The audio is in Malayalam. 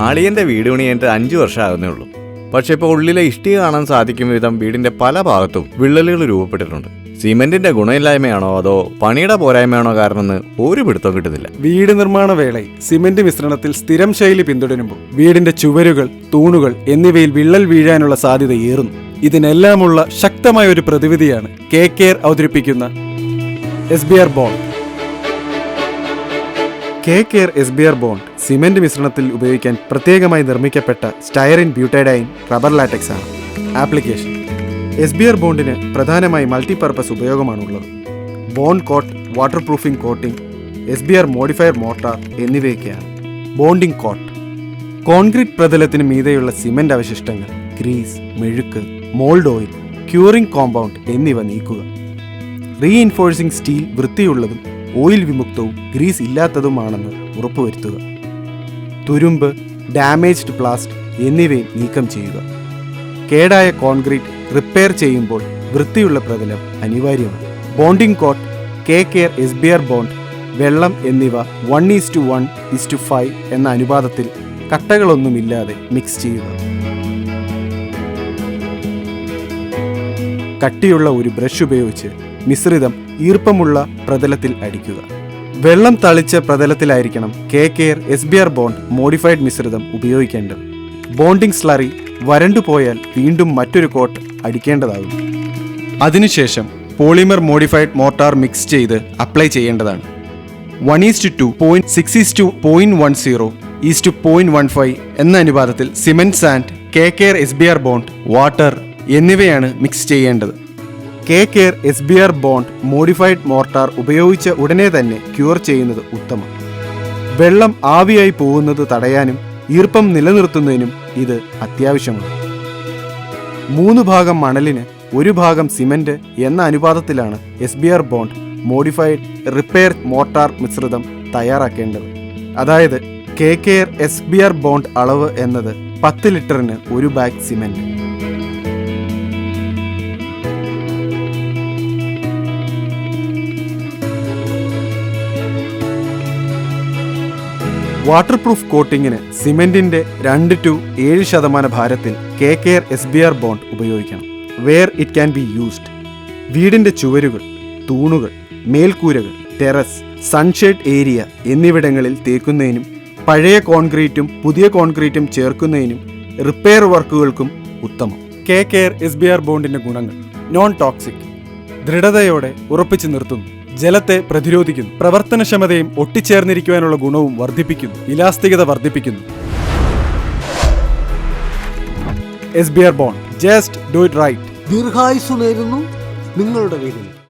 അളിയന്റെ വീട് പണിയായിട്ട് 5 വർഷം ആകുന്നേ ഉള്ളൂ. പക്ഷെ ഇപ്പോൾ ഉള്ളിലെ ഇഷ്ടിക കാണാൻ സാധിക്കും വിധം വീടിന്റെ പല ഭാഗത്തും വിള്ളലുകൾ രൂപപ്പെട്ടിട്ടുണ്ട്. സിമെന്റിന്റെ ഗുണമില്ലായ്മയാണോ അതോ പണിയുടെ പോരായ്മയാണോ കാരണമെന്ന് ഒരു പിടുത്തം കിട്ടുന്നില്ല. വീട് നിർമ്മാണ വേളയിൽ സിമന്റ് മിശ്രണത്തിൽ സ്ഥിരം ശൈലി പിന്തുടരുമ്പോൾ വീടിന്റെ ചുവരുകൾ, തൂണുകൾ എന്നിവയിൽ വിള്ളൽ വീഴാനുള്ള സാധ്യത ഏറുന്നു. ഇതിനെല്ലാമുള്ള ശക്തമായ ഒരു പ്രതിവിധിയാണ് KKR അവതരിപ്പിക്കുന്ന SBR bond. KKR SBR bond cement മിശ്രണത്തിൽ ഉപയോഗിക്കാൻ പ്രത്യേകമായി നിർമ്മിക്കപ്പെട്ട സ്റ്റൈറിൻ ബ്യൂട്ടൈഡൈൻ റബ്ബർ ലാറ്റക്സ് ആണ്. ആപ്ലിക്കേഷൻ: SBR ബോണ്ടിന് പ്രധാനമായി മൾട്ടിപർപ്പസ് ഉപയോഗമാണുള്ളത്. Bond coat, waterproofing coating, SBR modifier mortar എന്നിവയൊക്കെയാണ്. ബോണ്ടിംഗ് കോട്ട്: കോൺക്രീറ്റ് പ്രതലത്തിന് മീതെയുള്ള സിമന്റ് അവശിഷ്ടങ്ങൾ, ഗ്രീസ്, മെഴുക്ക്, മോൾഡ് ഓയിൽ, ക്യൂറിംഗ് കോമ്പൗണ്ട് എന്നിവ നീക്കുക. റീഇൻഫോഴ്സിംഗ് സ്റ്റീൽ വൃത്തിയുള്ളതും ഓയിൽ വിമുക്തവും ഗ്രീസ് ഇല്ലാത്തതുമാണെന്ന് ഉറപ്പുവരുത്തുക. തുരുമ്പ്, ഡാമേജ്ഡ് പ്ലാസ്റ്റ് എന്നിവയും നീക്കം ചെയ്യുക. കേടായ കോൺക്രീറ്റ് റിപ്പയർ ചെയ്യുമ്പോൾ വൃത്തിയുള്ള പ്രതലം അനിവാര്യമാണ്. Bonding coat, KKR SBR bond, വെള്ളം എന്നിവ 1:1:5 എന്ന അനുപാതത്തിൽ കട്ടകളൊന്നുമില്ലാതെ മിക്സ് ചെയ്യുക. കട്ടിയുള്ള ഒരു ബ്രഷ് ഉപയോഗിച്ച് മിശ്രിതം ഈർപ്പമുള്ള പ്രതലത്തിൽ അടിക്കുക. വെള്ളം തളിച്ച പ്രതലത്തിലായിരിക്കണം KKR SBR ബോണ്ട് മോഡിഫൈഡ് മിശ്രിതം ഉപയോഗിക്കേണ്ടത്. ബോണ്ടിംഗ് സ്ലറി വരണ്ടുപോയാൽ വീണ്ടും മറ്റൊരു കോട്ട് അടിക്കേണ്ടതാകും. അതിനുശേഷം പോളിമർ മോഡിഫൈഡ് മോർട്ടാർ മിക്സ് ചെയ്ത് അപ്ലൈ ചെയ്യേണ്ടതാണ്. 1:2, 0.6:0.10, 0.15 എന്ന അനുപാതത്തിൽ cement sand, KKR SBR bond, water എന്നിവയാണ് മിക്സ് ചെയ്യേണ്ടത്. KKR SBR bond modified mortar ഉപയോഗിച്ച ഉടനെ തന്നെ ക്യൂർ ചെയ്യുന്നത് ഉത്തമം. വെള്ളം ആവിയായി പോകുന്നത് തടയാനും ഈർപ്പം നിലനിർത്തുന്നതിനും ഇത് അത്യാവശ്യമാണ്. 3 ഭാഗം മണലിന് 1 ഭാഗം സിമന്റ് എന്ന അനുപാതത്തിലാണ് SBR bond modified repair mortar മിശ്രിതം തയ്യാറാക്കേണ്ടത്. അതായത് KKR SBR ബോണ്ട് അളവ് എന്നത് 10 ലിറ്ററിന് 1 ബാഗ് സിമന്റ്. വാട്ടർ പ്രൂഫ് കോട്ടിങ്ങിന് സിമെന്റിന്റെ 2-7% ഭാരത്തിൽ KKR SBR ബോണ്ട് ഉപയോഗിക്കണം. Where it can be used: വീടിന്റെ ചുവരുകൾ, തൂണുകൾ, മേൽക്കൂരകൾ, ടെറസ്, സൺഷെയ്ഡ് ഏരിയ എന്നിവിടങ്ങളിൽ തേക്കുന്നതിനും പഴയ കോൺക്രീറ്റും പുതിയ കോൺക്രീറ്റും ചേർക്കുന്നതിനും റിപ്പയർ വർക്കുകൾക്കും ഉത്തമം. KKR SBR ബോണ്ടിന്റെ ഗുണങ്ങൾ: നോൺ ടോക്സിക്, ദൃഢതയോടെ ഉറപ്പിച്ചു നിർത്തുന്നു, ജലത്തെ പ്രതിരോധിക്കുന്നു, പ്രവർത്തനക്ഷമതയും ഒട്ടിച്ചേർന്നിരിക്കുവാനുള്ള ഗുണവും വർദ്ധിപ്പിക്കുന്നു, ഇലാസ്തികത വർദ്ധിപ്പിക്കുന്നു. SBR bond, just do it right. ദീർഘായുസ്സു നേരുന്നു നിങ്ങളുടെ വീടിന്.